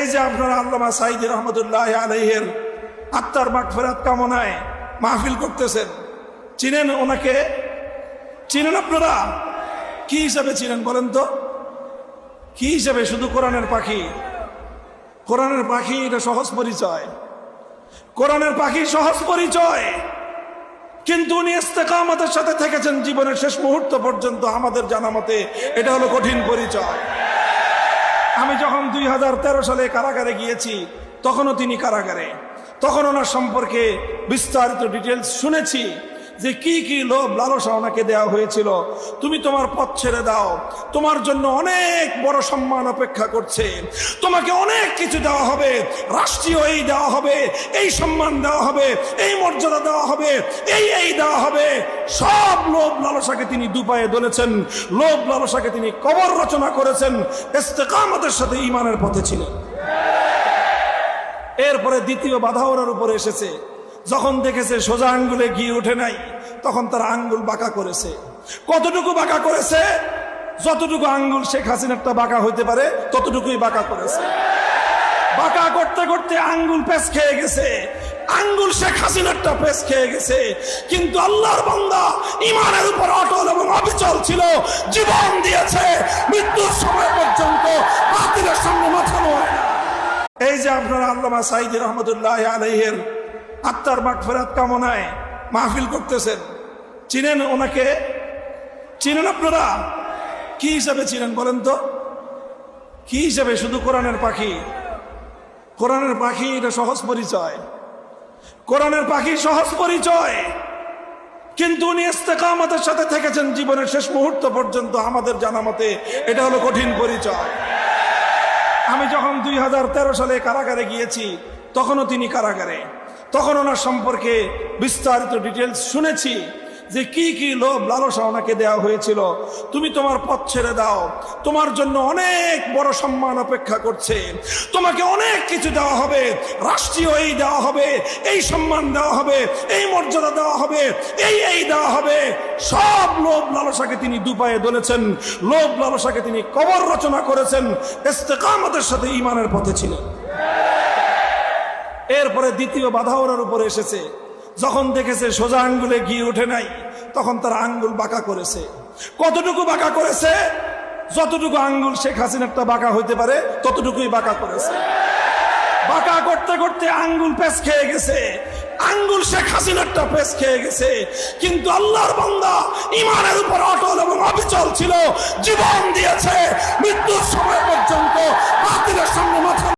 এই যে আপনারা আল্লামা সাঈদী রহমতুল্লাহ আলাইহির আত্মার মাগফিরাত কামনায় মাহফিল করতেছেন, চিনেন ওনাকে? চিনেন আপনারা? কি হিসাবে চিনেন বলেন তো? কি হিসাবে? শুধু কোরআনের পাখি। কোরআনের পাখি এটা সহজ পরিচয়, কোরআনের পাখি সহজ পরিচয়। কিন্তু উনি ইস্তেকামতের সাথে থেকেছেন জীবনের শেষ মুহূর্ত পর্যন্ত, আমাদের জানা মতে এটা হলো কঠিন পরিচয়। আমি যখন 2013 সালে কারাগারে গিয়েছি, তখনও তিনি কারাগারে, তখন ওনার সম্পর্কে বিস্তারিত ডিটেলস শুনেছি যে কি কি লোভ লালসা ওনাকে দেওয়া হয়েছিল। তুমি তোমার পথ ছেড়ে দাও, তোমার জন্য অনেক বড় সম্মান অপেক্ষা করছে, তোমাকে অনেক কিছু দেওয়া হবে, রাষ্ট্রীয় এই দেওয়া হবে, এই সম্মান দেওয়া হবে, এই মর্যাদা দেওয়া হবে, এই দেওয়া হবে। সব লোভ লালসাকে তিনি দুপায়ে দলেছেন, লোভ লালসাকে তিনি কবর রচনা করেছেন, ইস্তেকামতের সাথে ঈমানের পথে ছিলেন। এরপরে দ্বিতীয় বাধা ওনার উপরে এসেছে, যখন দেখেছে সোজা আঙ্গুলে ঘি ওঠে নাই, তখন তার আঙ্গুল বাঁকা করেছে। কতটুকু বাঁকা করেছে? যতটুকু আঙ্গুল শেখ হাসিনারটা বাঁকা হইতে পারে ততটুকুই বাঁকা করেছে। বাঁকা করতে করতে আঙ্গুল পেঁচ খেয়ে গেছে, আঙ্গুল শেখ হাসিনারটা পেঁচ খেয়ে গেছে। কিন্তু আল্লাহর বান্দা ঈমানের উপর অটল এবং অবিচল ছিল, জীবন দিয়েছে, মৃত্যুর সময় পর্যন্ত বাতিলের সামনে মাথা নোয়ায় না। এই যে আপনারা আল্লামা সাঈদী রহমতুল্লাহ আলাইহির আত্মার মাগফিরাত কামনায় মাহফিল করতেছেন, চিনেন ওনাকে? চিনেন আপনারা? কি হিসাবে চিনেন বলেন তো? কি হিসাবে? শুধু কোরআনের পাখি। কোরআনের পাখি এটা সহজ পরিচয়, কোরআনের পাখি সহজ পরিচয়। কিন্তু উনি ইস্তেকামতের সাথে থেকেছেন জীবনের শেষ মুহূর্ত পর্যন্ত, আমাদের জানা মতে এটা হলো কঠিন পরিচয়। আমি যখন 2013 সালে কারাগারে গিয়েছি, তখনও তিনি কারাগারে, তখন ওনার সম্পর্কে বিস্তারিত ডিটেলস শুনেছি যে কি কি লোভ লালসা ওনাকে দেওয়া হয়েছিল। তুমি তোমার পথ ছেড়ে দাও, তোমার জন্য অনেক বড় সম্মান অপেক্ষা করছে, তোমাকে অনেক কিছু দেওয়া হবে, রাষ্ট্রীয় এই দেওয়া হবে, এই সম্মান দেওয়া হবে, এই মর্যাদা দেওয়া হবে, এই দেওয়া হবে। সব লোভ লালসাকে তিনি দুপায়ে দলেছেন, লোভ লালসাকে তিনি কবর রচনা করেছেন, ইস্তেকামতের সাথে ঈমানের পথে ছিলেন। এরপরে দ্বিতীয় বাধা ওনার উপরে এসেছে, যখন দেখেছে সোজা আঙ্গুলে ঘি ওঠে নাই, তখন তার আঙ্গুল বাঁকা করেছে। কতটুকু বাঁকা করেছে? যতটুকু আঙ্গুল শেখ হাসিনারটা বাঁকা হইতে পারে ততটুকুই বাঁকা করেছে। বাঁকা করতে করতে আঙ্গুল পেঁচ খেয়ে গেছে, আঙ্গুল শেখ হাসিনারটা পেঁচ খেয়ে গেছে। কিন্তু আল্লাহর বান্দা ঈমানের উপর অটল এবং অবিচল ছিল, জীবন দিয়েছে, মৃত্যুর সময় পর্যন্ত বাতিলের সামনে মাথা